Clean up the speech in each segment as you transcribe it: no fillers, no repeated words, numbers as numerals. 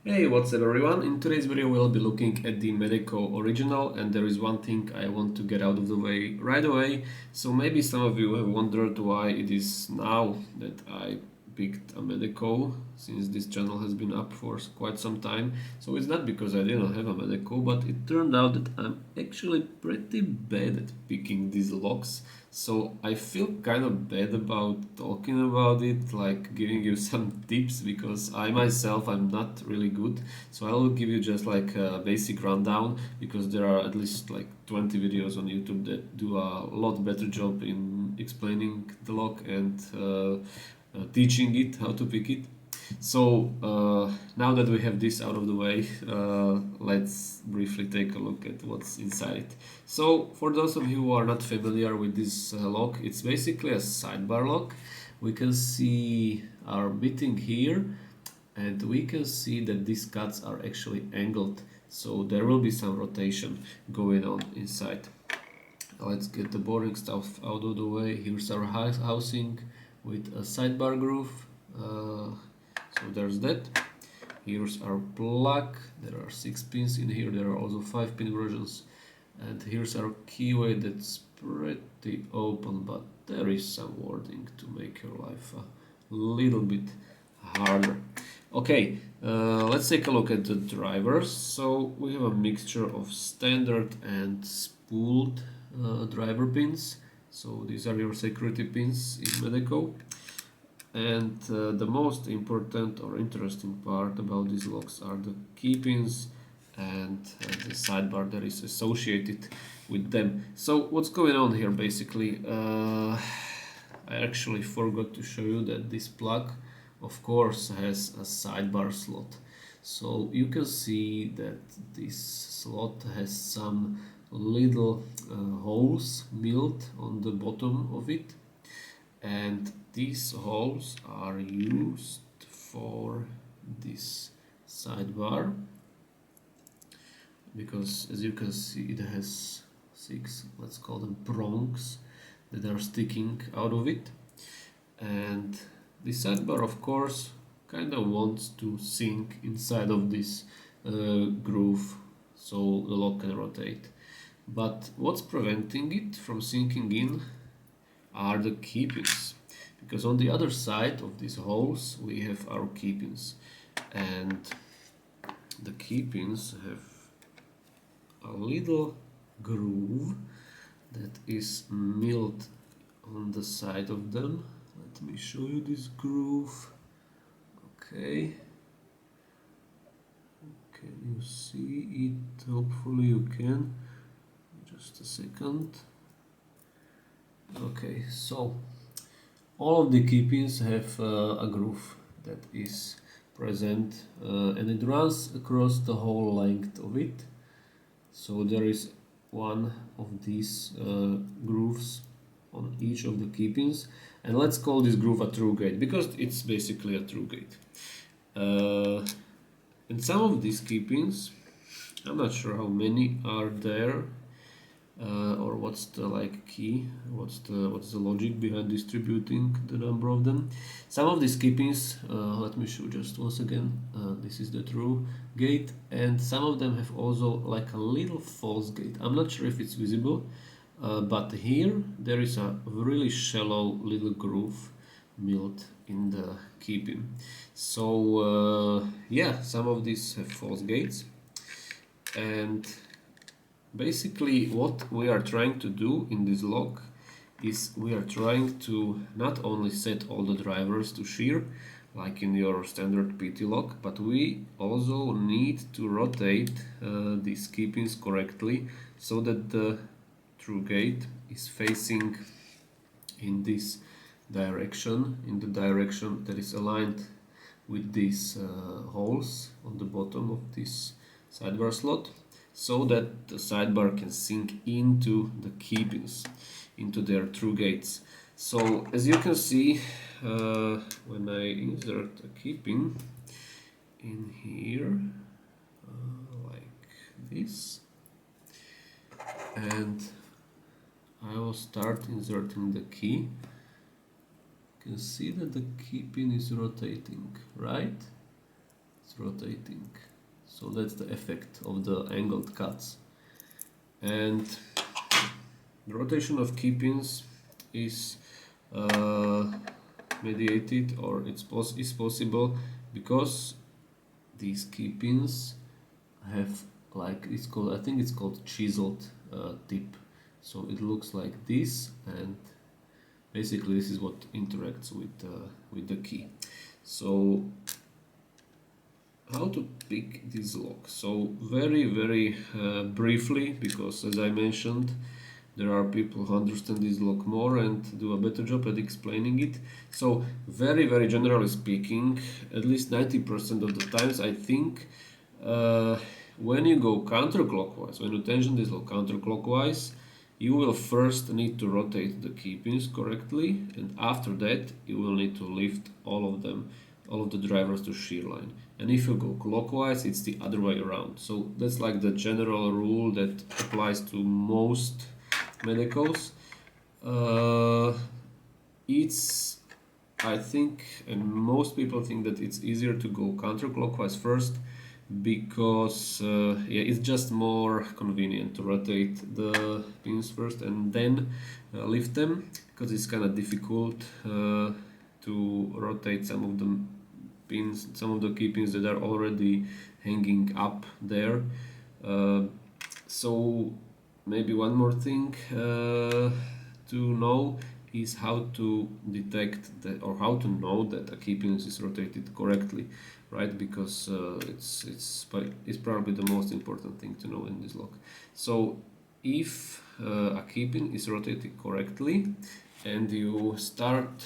Hey, what's up everyone? In today's video we'll be looking at the Medeco original, and there is one thing I want to get out of the way right away. So maybe some of you have wondered why it is now that I picked a Medeco, since this channel has been up for quite some time. So it's not because I didn't have a Medeco, but it turned out that I'm actually pretty bad at picking these locks. So I feel kind of bad about talking about it, like giving you some tips, because I myself I'm not really good. So I will give you just like a basic rundown, because there are at least like 20 videos on YouTube that do a lot better job in explaining the lock and teaching it how to pick it. So now that we have this out of the way, let's briefly take a look at what's inside it. So for those of you who are not familiar with this lock, it's basically a sidebar lock. We can see our bitting here, and we can see that these cuts are actually angled, so there will be some rotation going on inside. Let's get the boring stuff out of the way. Here's our housing with a sidebar groove. So there's that. Here's our plug. There are 6 pins in here. There are also 5-pin versions. And here's our keyway that's pretty open, but there is some wording to make your life a little bit harder. Okay, let's take a look at the drivers. So we have a mixture of standard and spooled driver pins. So these are your security pins in Medeco. And the most important or interesting part about these locks are the key pins and the sidebar that is associated with them. So what's going on here basically? I actually forgot to show you that this plug of course has a sidebar slot. So you can see that this slot has some little holes milled on the bottom of it, and these holes are used for this sidebar, because as you can see it has 6, let's call them prongs, that are sticking out of it. And the sidebar of course kind of wants to sink inside of this groove so the lock can rotate. But what's preventing it from sinking in are the key pins, because on the other side of these holes we have our key pins, and the key pins have a little groove that is milled on the side of them. Let me show you this groove. Okay, can you see it? Hopefully you can. Just a second. Okay, so all of the key pins have a groove that is present, and it runs across the whole length of it. So there is one of these grooves on each of the key pins, and let's call this groove a through gate because it's basically a through gate. And some of these key pins, I'm not sure how many are there, or what's the like key, what's the logic behind distributing the number of them. Some of these key pins, let me show just once again, this is the true gate, and some of them have also like a little false gate. I'm not sure if it's visible, but here there is a really shallow little groove milled in the key pin. So yeah, some of these have false gates, and basically what we are trying to do in this lock is we are trying to not only set all the drivers to shear like in your standard PT lock, but we also need to rotate these key pins correctly so that the through gate is facing in this direction, in the direction that is aligned with these holes on the bottom of this sidebar slot, so that the sidebar can sink into the key pins, into their through gates. So as you can see, when I insert a key pin in here, like this, and I will start inserting the key, you can see that the key pin is rotating, right? it's rotating. So that's the effect of the angled cuts. And the rotation of key pins is mediated, or is possible because these key pins have, like, it's called, I think it's called chiseled tip. So it looks like this, and basically this is what interacts with the key. So how to pick this lock? So very briefly, because as I mentioned, there are people who understand this lock more and do a better job at explaining it. So very generally speaking, at least 90% of the times, I think, when you go counterclockwise, when you tension this lock counterclockwise, you will first need to rotate the key pins correctly, and after that you will need to lift all of them, all of the drivers to shear line. And if you go clockwise, it's the other way around. So that's like the general rule that applies to most Medecos. It's, I think, and most people think that it's easier to go counterclockwise first, because yeah, it's just more convenient to rotate the pins first and then lift them, because it's kind of difficult to rotate some of the pins, some of the key pins that are already hanging up there. So maybe one more thing to know is how to detect that, or how to know that a key pin is rotated correctly, right? Because it's probably the most important thing to know in this lock. So if a key pin is rotated correctly and you start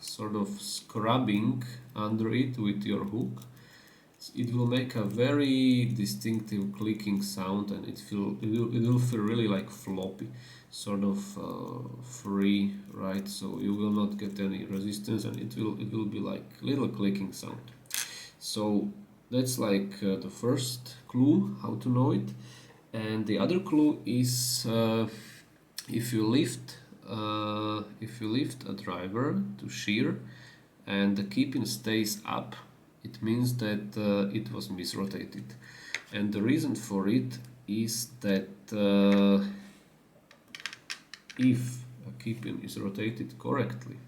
sort of scrubbing under it with your hook, it will make a very distinctive clicking sound, and it will feel really like floppy, sort of free, right? So you will not get any resistance, and it will be like little clicking sound. So that's like the first clue how to know it. And the other clue is if you lift a driver to shear and the key pin stays up, it means that it was misrotated. And the reason for it is that if a key pin is rotated correctly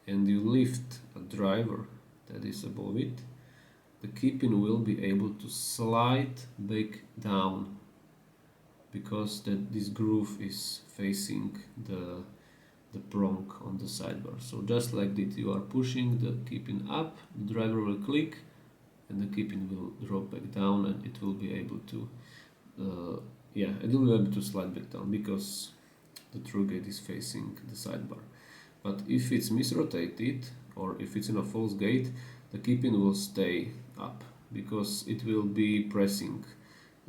and you lift a driver that is above it, the key pin will be able to slide back down, because this groove is facing the prong on the sidebar. So just like that, you are pushing the key pin up, the driver will click, and the key pin will drop back down, and it will be able to it will be able to slide back down because the through gate is facing the sidebar. But if it's misrotated, or if it's in a false gate, the key pin will stay up because it will be pressing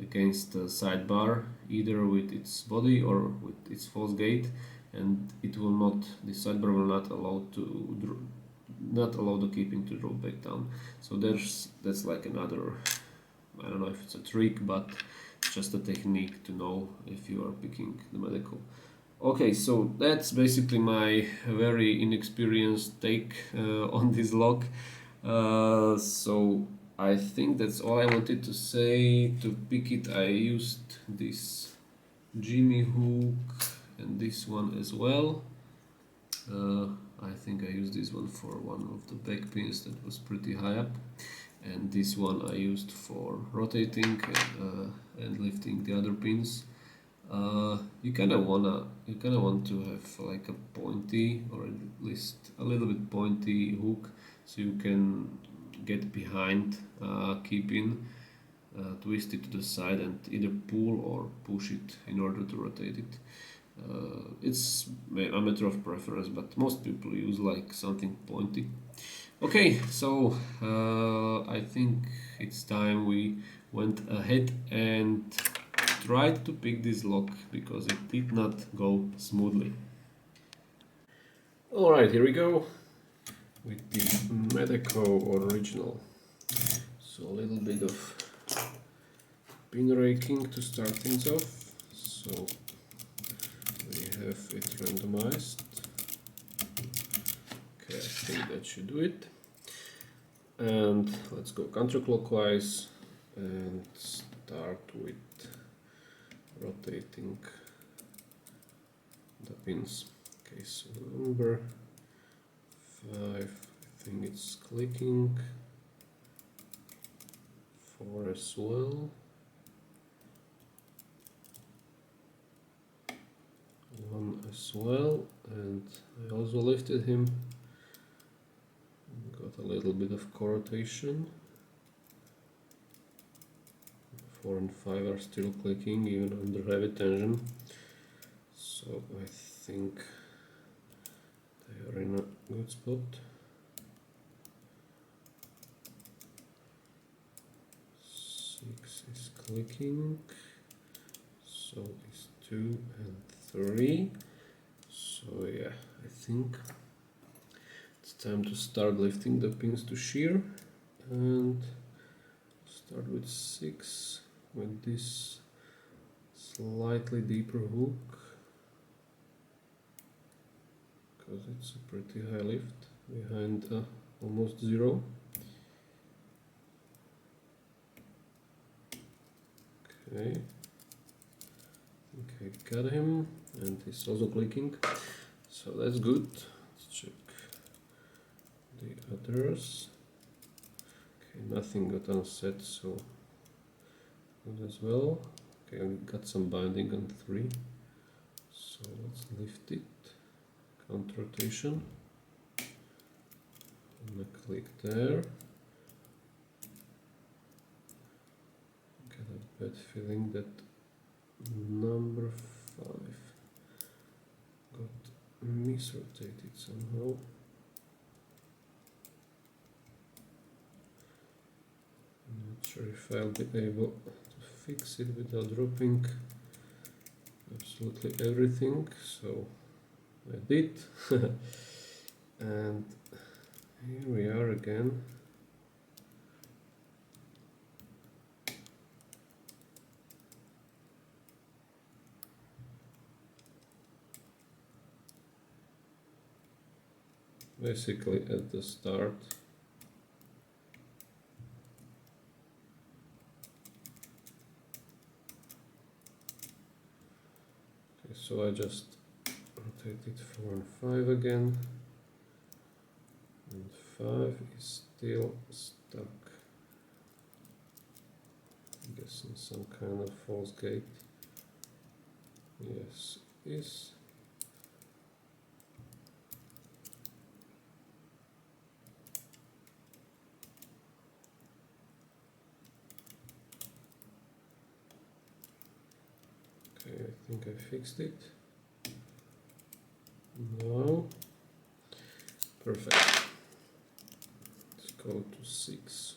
against the sidebar, either with its body or with its false gate, and it will not, the sidebar will not allow the key pin to drop back down. So that's like another, I don't know if it's a trick, but just a technique to know if you are picking the Medeco. Okay, so that's basically my very inexperienced take on this lock. So I think that's all I wanted to say. To pick it, I used this Jimmy hook and this one as well. I think I used this one for one of the back pins that was pretty high up, and this one I used for rotating and lifting the other pins. You kind of want to have like a pointy, or at least a little bit pointy hook, so you can get behind key pin, twist it to the side, and either pull or push it in order to rotate it. It's a matter of preference, but most people use like something pointy. Okay, so I think it's time we went ahead and tried to pick this lock, because it did not go smoothly. Alright, here we go with the Medeco original. So a little bit of pin raking to start things off. So we have it randomized. Okay, I think that should do it. And let's go counterclockwise and start with rotating the pins. Okay, so number 5, I think it's clicking. 4 as well. 1 as well, and I also lifted him. Got a little bit of co-rotation. 4 and 5 are still clicking even under heavy tension, so I think they are in a good spot. 6 is clicking, so is 2 and 3. So yeah, I think it's time to start lifting the pins to shear, and start with 6 with this slightly deeper hook, because it's a pretty high lift behind almost 0. Okay, I think I got him, and he's also clicking, so that's good. Let's check the others. Okay, nothing got unset, so good as well. Okay, I got some binding on 3, so let's lift it. Counter rotation. I'm gonna click there. Get a bad feeling that number 5 got misrotated somehow. I'm not sure if I'll be able to fix it without dropping absolutely everything, so I did. And here we are again. Basically at the start. Okay, so I just rotated 4 and 5 again, and 5 is still stuck. I guess in some kind of false gate. Yes, it is. Okay, I think I fixed it. Now, perfect. Let's go to 6.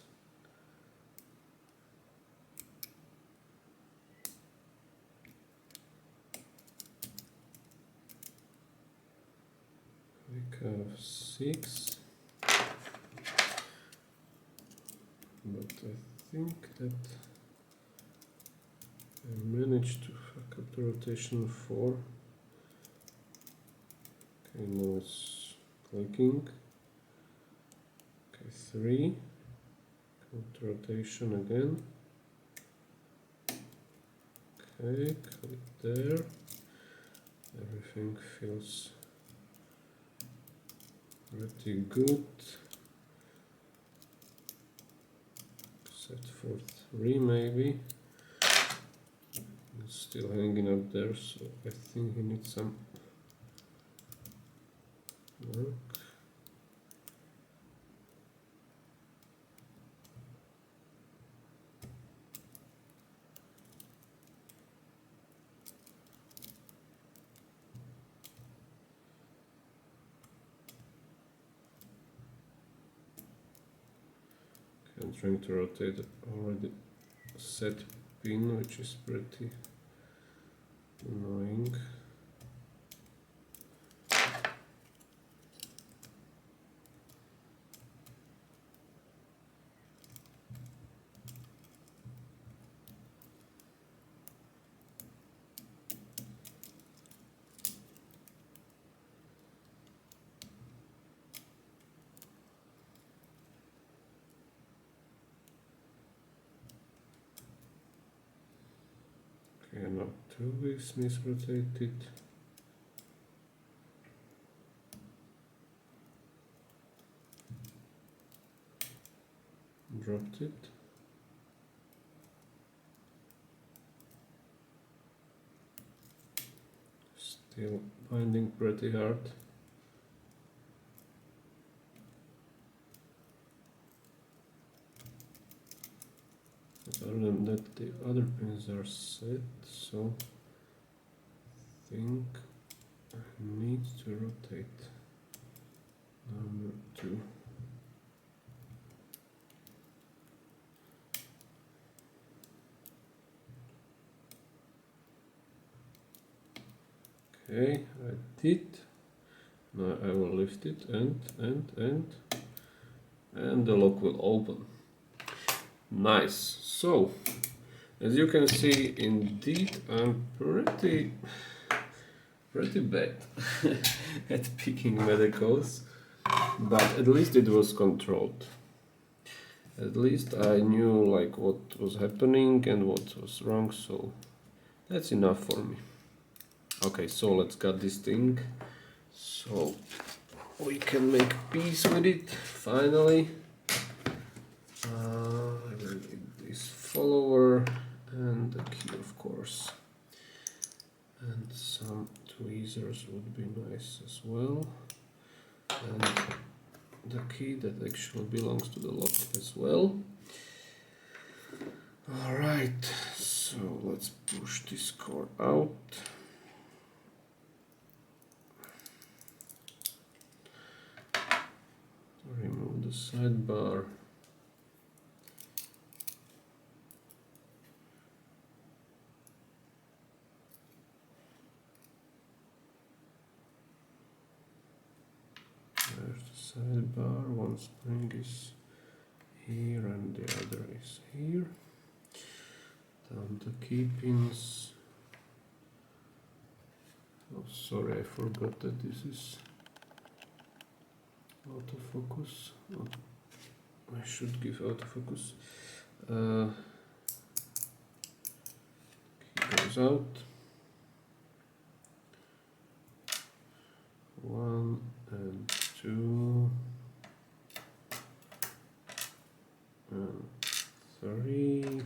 We have 6, but I think that I managed to fuck up the rotation 4. Okay, now it's clicking. Okay, 3, counter rotation again. Okay, click there. Everything feels pretty good. Set for 3 maybe. It's still hanging up there, so I think he needs some work. Okay, I'm trying to rotate already set pin, which is pretty annoying. Okay, now 2 weeks misrotated. Dropped it. Still binding pretty hard. Other than that, the other pins are set, so I think I need to rotate number 2. Okay, I did. Now I will lift it and the lock will open. Nice. So, as you can see, indeed I'm pretty bad at picking Medecos, but at least it was controlled. At least I knew like what was happening and what was wrong, so that's enough for me. Okay, so let's cut this thing so we can make peace with it finally. I will need this follower and the key, of course, and some tweezers would be nice as well, and the key that actually belongs to the lock as well. Alright, so let's push this cord out. Remove the sidebar. There's the sidebar, one spring is here and the other is here. Down the key pins. Oh, sorry, I forgot that this is autofocus. Oh, I should give autofocus. Key goes out. 1 and 2 and 3,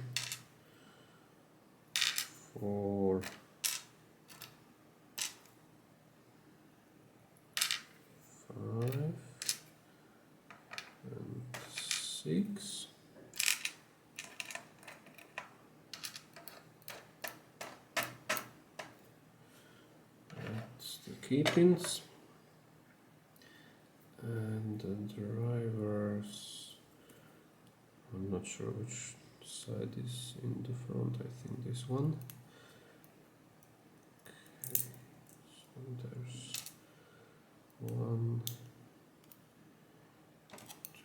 4, 5 and 6. That's the key pins. And the drivers, I'm not sure which side is in the front, I think this one. Okay, so there's 1,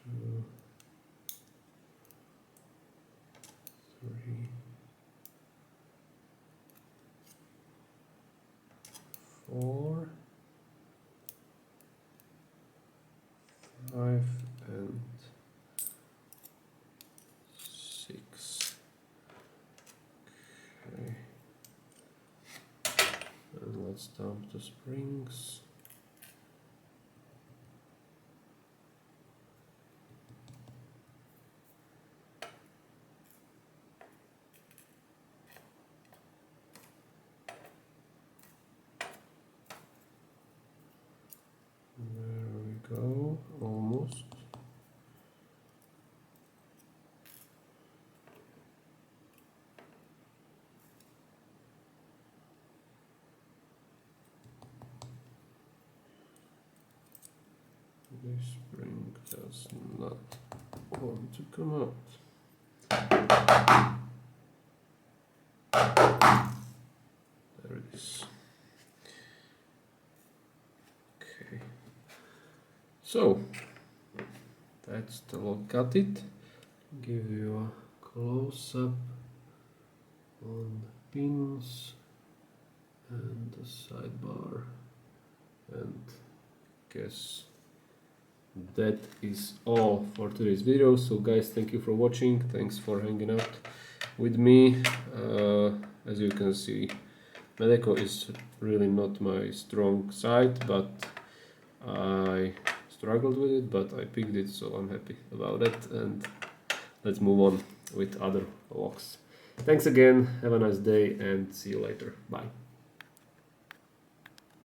2, 3, 4, 5 and 6. Okay, and let's dump the springs. There we go, almost. This spring does not want to come out. There it is. Okay. So that's the lock. Cut it. Give you a close up on the pins and the sidebar, and guess that is all for today's video. So guys, thank you for watching, thanks for hanging out, with me. As you can see, Medeco is really not my strong side, but I struggled with it, but I picked it, so I'm happy about it. And let's move on with other locks. Thanks again, have a nice day, and see you later. Bye.